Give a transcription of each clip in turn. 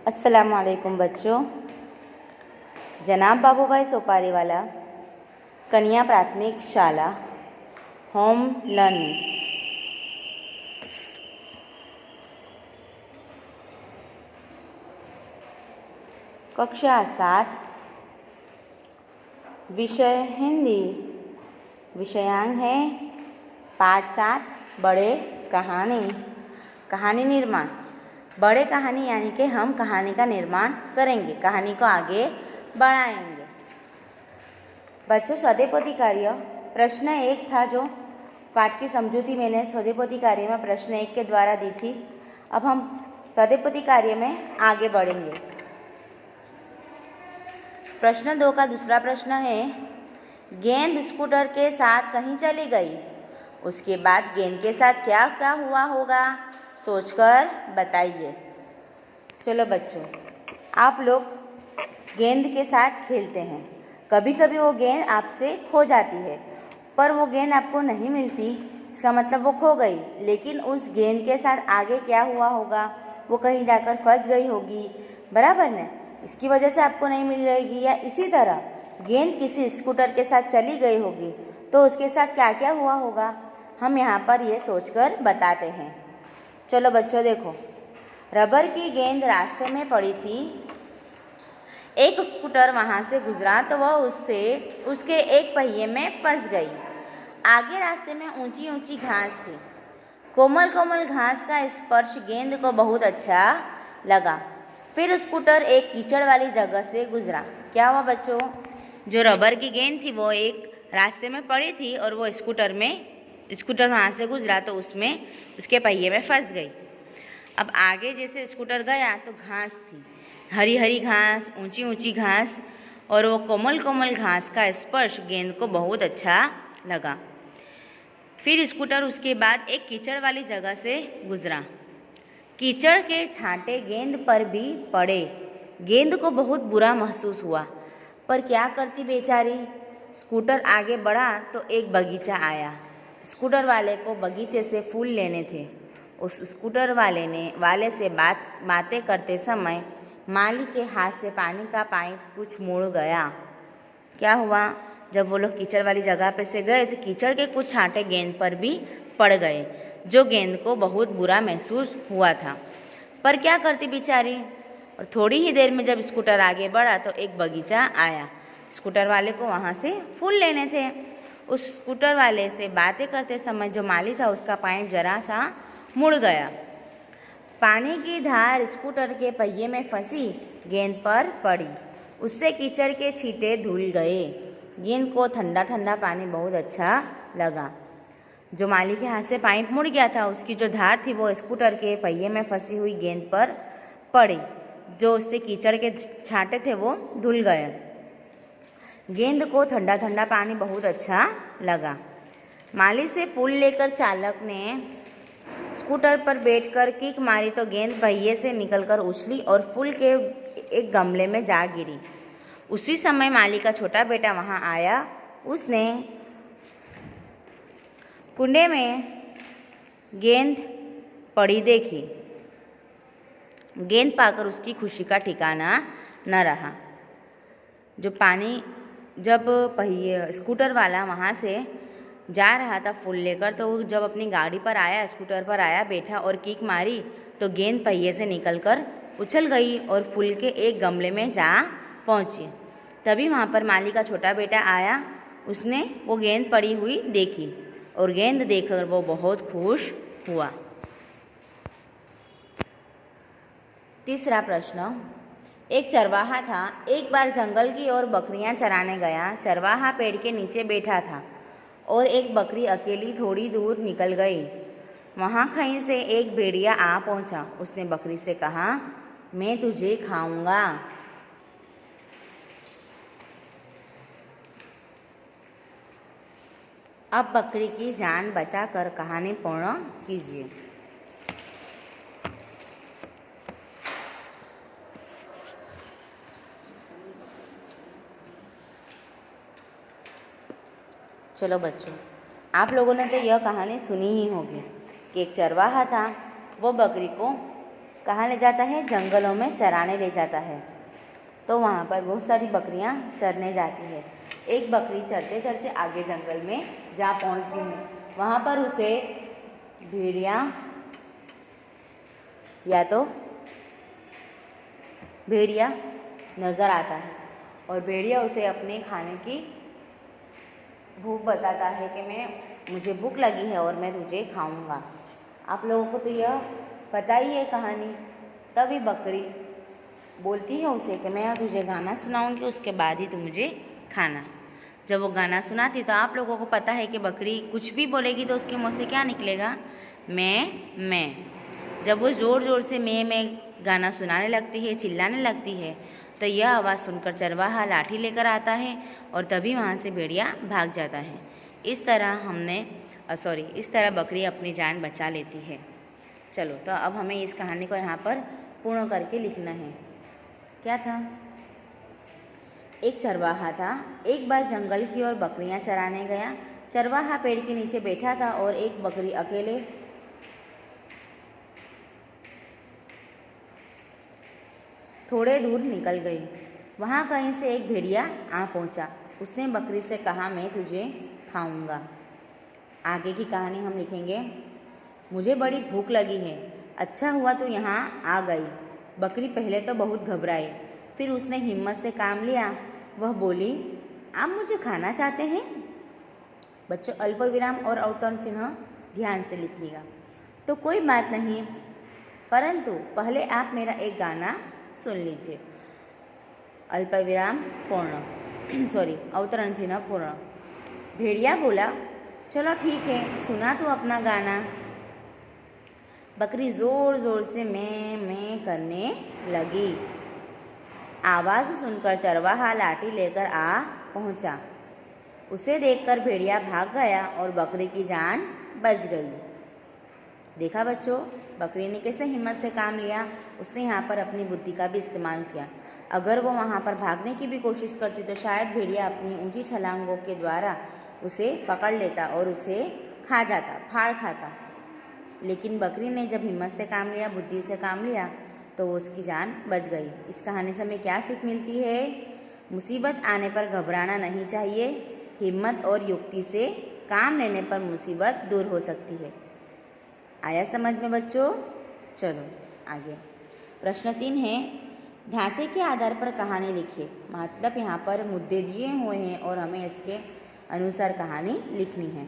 अस्सलामुअलैकुम बच्चों। जनाब बाबूभाई सोपारीवाला कन्या प्राथमिक शाला होम लर्निंग कक्षा 7 विषय हिंदी। विषयांक है पाठ 7 बड़े कहानी निर्माण। बड़े कहानी यानी कि हम कहानी का निर्माण करेंगे, कहानी को आगे बढ़ाएंगे। बच्चों, सदेपोती कार्य प्रश्न 1 था जो पाठ की समझूती मैंने सदेपोती कार्य में प्रश्न 1 के द्वारा दी थी। अब हम सदेपोती कार्य में आगे बढ़ेंगे। प्रश्न 2 का दूसरा प्रश्न है, गेंद स्कूटर के साथ कहीं चली गई, उसके बाद गेंद के साथ क्या क्या हुआ होगा, सोचकर बताइए। चलो बच्चों, आप लोग गेंद के साथ खेलते हैं। कभी कभी वो गेंद आपसे खो जाती है, पर वो गेंद आपको नहीं मिलती, इसका मतलब वो खो गई। लेकिन उस गेंद के साथ आगे क्या हुआ होगा, वो कहीं जाकर फंस गई होगी, बराबर न? इसकी वजह से आपको नहीं मिल रहेगी। या इसी तरह गेंद किसी स्कूटर के साथ चली गई होगी, तो उसके साथ क्या क्या हुआ होगा, हम यहाँ पर ये सोचकर बताते हैं। चलो बच्चों देखो, रबर की गेंद रास्ते में पड़ी थी। एक स्कूटर वहाँ से गुजरा तो वह उसके एक पहिए में फंस गई। आगे रास्ते में ऊंची ऊंची घास थी। कोमल कोमल घास का स्पर्श गेंद को बहुत अच्छा लगा। फिर स्कूटर एक कीचड़ वाली जगह से गुजरा। क्या हुआ बच्चों, जो रबर की गेंद थी वो एक रास्ते में पड़ी थी और वो स्कूटर वहाँ से गुजरा तो उसमें उसके पहिए में फंस गई। अब आगे जैसे स्कूटर गया तो घास थी, हरी हरी घास, ऊंची ऊंची घास, और वो कोमल कोमल घास का स्पर्श गेंद को बहुत अच्छा लगा। फिर स्कूटर उसके बाद एक कीचड़ वाली जगह से गुजरा। कीचड़ के छांटे गेंद पर भी पड़े। गेंद को बहुत बुरा महसूस हुआ, पर क्या करती बेचारी। स्कूटर आगे बढ़ा तो एक बगीचा आया। स्कूटर वाले को बगीचे से फूल लेने थे। उस स्कूटर वाले से बातें करते समय माली के हाथ से पानी का पाइप कुछ मुड़ गया। क्या हुआ, जब वो लोग कीचड़ वाली जगह पे से गए तो कीचड़ के कुछ छांटे गेंद पर भी पड़ गए, जो गेंद को बहुत बुरा महसूस हुआ था। पर क्या करती बेचारी। और थोड़ी ही देर में जब स्कूटर आगे बढ़ा तो एक बगीचा आया। स्कूटर वाले को वहाँ से फूल लेने थे। उस स्कूटर वाले से बातें करते समय जो माली था उसका पाइप जरा सा मुड़ गया। पानी की धार स्कूटर के पहिए में फंसी गेंद पर पड़ी। उससे कीचड़ के छींटे धुल गए। गेंद को ठंडा ठंडा पानी बहुत अच्छा लगा। जो माली के हाथ से पाइप मुड़ गया था उसकी जो धार थी वो स्कूटर के पहिए में फंसी हुई गेंद पर पड़ी। जो उससे कीचड़ के छांटे थे वो धुल गए। गेंद को ठंडा ठंडा पानी बहुत अच्छा लगा। माली से फूल लेकर चालक ने स्कूटर पर बैठकर किक मारी तो गेंद पहिए से निकलकर उछली और फूल के एक गमले में जा गिरी। उसी समय माली का छोटा बेटा वहाँ आया। उसने कुंडे में गेंद पड़ी देखी। गेंद पाकर उसकी खुशी का ठिकाना न रहा। जब स्कूटर वाला वहाँ से जा रहा था फूल लेकर, तो जब अपनी गाड़ी पर आया, स्कूटर पर आया, बैठा और किक मारी तो गेंद पहिए से निकलकर उछल गई और फूल के एक गमले में जा पहुँची। तभी वहाँ पर माली का छोटा बेटा आया। उसने वो गेंद पड़ी हुई देखी और गेंद देखकर वो बहुत खुश हुआ। तीसरा प्रश्न, एक चरवाहा था। एक बार जंगल की ओर बकरियां चराने गया। चरवाहा पेड़ के नीचे बैठा था और एक बकरी अकेली थोड़ी दूर निकल गई। वहाँ कहीं से एक भेड़िया आ पहुँचा। उसने बकरी से कहा, मैं तुझे खाऊंगा। अब बकरी की जान बचाकर कहानी पूर्ण कीजिए। चलो बच्चों, आप लोगों ने तो यह कहानी सुनी ही होगी कि एक चरवाहा था। वो बकरी को कहाँ ले जाता है? जंगलों में चराने ले जाता है। तो वहाँ पर बहुत सारी बकरियाँ चरने जाती है। एक बकरी चरते चरते आगे जंगल में जा पहुँचती है। वहाँ पर उसे भेड़िया नज़र आता है और भेड़िया उसे अपने खाने की भूख बताता है कि मुझे भूख लगी है और मैं तुझे खाऊंगा। आप लोगों को तो यह पता ही है कहानी। तभी बकरी बोलती है उसे कि मैं तुझे गाना सुनाऊंगी, उसके बाद ही तू मुझे खाना। जब वो गाना सुनाती तो आप लोगों को पता है कि बकरी कुछ भी बोलेगी तो उसके मुँह से क्या निकलेगा? मैं। जब वो ज़ोर ज़ोर से मैं गाना सुनाने लगती है, चिल्लाने लगती है, तो यह आवाज़ सुनकर चरवाहा लाठी लेकर आता है और तभी वहाँ से भेड़िया भाग जाता है। इस तरह बकरी अपनी जान बचा लेती है। चलो, तो अब हमें इस कहानी को यहाँ पर पूर्ण करके लिखना है। क्या था? एक चरवाहा था। एक बार जंगल की ओर बकरियाँ चराने गया। चरवाहा पेड़ के नीचे बैठा था और एक बकरी अकेले थोड़े दूर निकल गई। वहाँ कहीं से एक भेड़िया आ पहुँचा। उसने बकरी से कहा, मैं तुझे खाऊंगा। आगे की कहानी हम लिखेंगे। मुझे बड़ी भूख लगी है, अच्छा हुआ तो यहाँ आ गई। बकरी पहले तो बहुत घबराई, फिर उसने हिम्मत से काम लिया। वह बोली, आप मुझे खाना चाहते हैं? बच्चों, अल्पविराम और अवतरण चिन्ह ध्यान से लिखिएगा। तो कोई बात नहीं, परंतु पहले आप मेरा एक गाना सुन लीजिए। अल्पविराम पूर्ण अवतरण चिन्ह पूर्ण। भेड़िया बोला, चलो ठीक है, सुना तू अपना गाना। बकरी जोर जोर से मैं करने लगी। आवाज़ सुनकर चरवाहा लाठी लेकर आ पहुँचा। उसे देखकर भेड़िया भाग गया और बकरी की जान बच गई। देखा बच्चों, बकरी ने कैसे हिम्मत से काम लिया। उसने यहाँ पर अपनी बुद्धि का भी इस्तेमाल किया। अगर वो वहाँ पर भागने की भी कोशिश करती तो शायद भेड़िया अपनी ऊंची छलांगों के द्वारा उसे पकड़ लेता और उसे खा जाता, फाड़ खाता। लेकिन बकरी ने जब हिम्मत से काम लिया, बुद्धि से काम लिया, तो उसकी जान बच गई। इस कहानी से हमें क्या सीख मिलती है? मुसीबत आने पर घबराना नहीं चाहिए। हिम्मत और युक्ति से काम लेने पर मुसीबत दूर हो सकती है। आया समझ में बच्चों? चलो आगे। प्रश्न 3 है, ढांचे के आधार पर कहानी लिखिए। मतलब यहाँ पर मुद्दे दिए हुए हैं और हमें इसके अनुसार कहानी लिखनी है।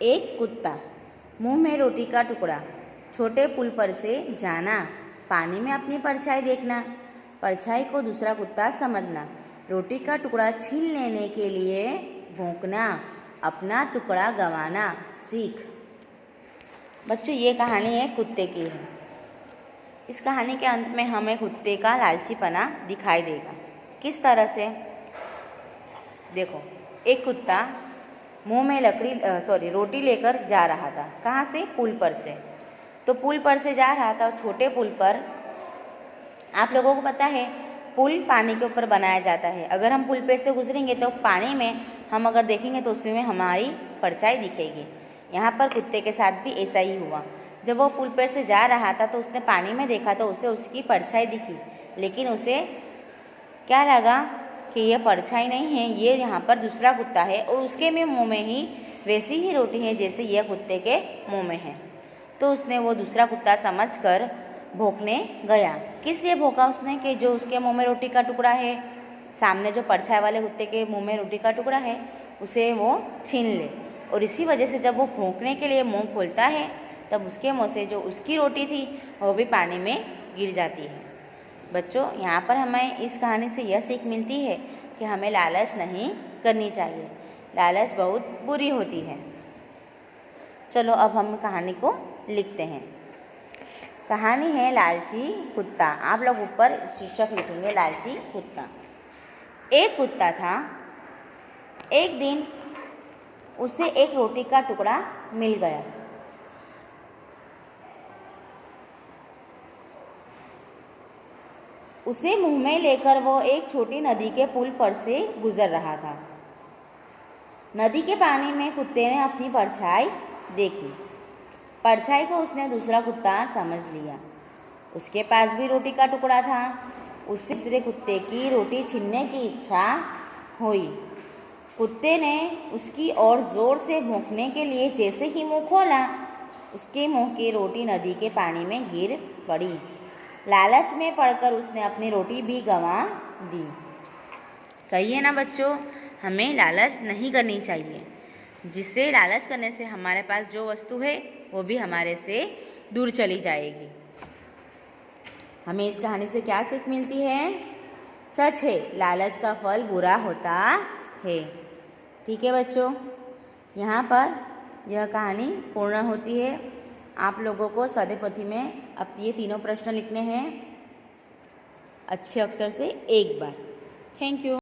एक कुत्ता, मुंह में रोटी का टुकड़ा, छोटे पुल पर से जाना, पानी में अपनी परछाई देखना, परछाई को दूसरा कुत्ता समझना, रोटी का टुकड़ा छीन लेने के लिए भौंकना, अपना टुकड़ा गंवाना सीख। बच्चों, ये कहानी एक कुत्ते की है। इस कहानी के अंत में हमें कुत्ते का लालचीपना दिखाई देगा। किस तरह से? देखो, एक कुत्ता मुंह में रोटी लेकर जा रहा था। कहाँ से? पुल पर से। तो पुल पर से जा रहा था। छोटे पुल पर, आप लोगों को पता है, पुल पानी के ऊपर बनाया जाता है। अगर हम पुल पर से गुजरेंगे तो पानी में हम अगर देखेंगे तो उसमें हमारी परछाई दिखेगी। यहाँ पर कुत्ते के साथ भी ऐसा ही हुआ। जब वो पुल पर से जा रहा था तो उसने पानी में देखा तो उसे उसकी परछाई दिखी, लेकिन उसे क्या लगा कि यह परछाई नहीं है, ये यहाँ पर दूसरा कुत्ता है और उसके मुंह में ही वैसी ही रोटी है जैसे यह कुत्ते के मुंह में है। तो उसने वो दूसरा कुत्ता समझकर भौंकने गया। किस लिए भौंका उसने? कि जो उसके मुंह में रोटी का टुकड़ा है, सामने जो परछाई वाले कुत्ते के मुंह में रोटी का टुकड़ा है, उसे वो छीन ले। और इसी वजह से जब वो भौंकने के लिए मुंह खोलता है तब उसके मुंह से जो उसकी रोटी थी वो भी पानी में गिर जाती है। बच्चों, यहाँ पर हमें इस कहानी से यह सीख मिलती है कि हमें लालच नहीं करनी चाहिए। लालच बहुत बुरी होती है। चलो अब हम कहानी को लिखते हैं। कहानी है लालची कुत्ता। आप लोग ऊपर शीर्षक लिखेंगे, लालची कुत्ता। एक कुत्ता था। एक दिन उसे एक रोटी का टुकड़ा मिल गया। उसे मुंह में लेकर वो एक छोटी नदी के पुल पर से गुजर रहा था। नदी के पानी में कुत्ते ने अपनी परछाई देखी। परछाई को उसने दूसरा कुत्ता समझ लिया। उसके पास भी रोटी का टुकड़ा था। उससे दूसरे कुत्ते की रोटी छीनने की इच्छा हुई। कुत्ते ने उसकी ओर जोर से भौंकने के लिए जैसे ही मुंह खोला, उसके मुंह की रोटी नदी के पानी में गिर पड़ी। लालच में पड़कर उसने अपनी रोटी भी गंवा दी। सही है ना बच्चों? हमें लालच नहीं करनी चाहिए, जिससे लालच करने से हमारे पास जो वस्तु है वो भी हमारे से दूर चली जाएगी। हमें इस कहानी से क्या सीख मिलती है? सच है, लालच का फल बुरा होता है। ठीक है बच्चों, यहाँ पर यह कहानी पूर्ण होती है। आप लोगों को स्वाध्याय पोथी में अब ये तीनों प्रश्न लिखने हैं अच्छे अक्षर से एक बार। Thank you.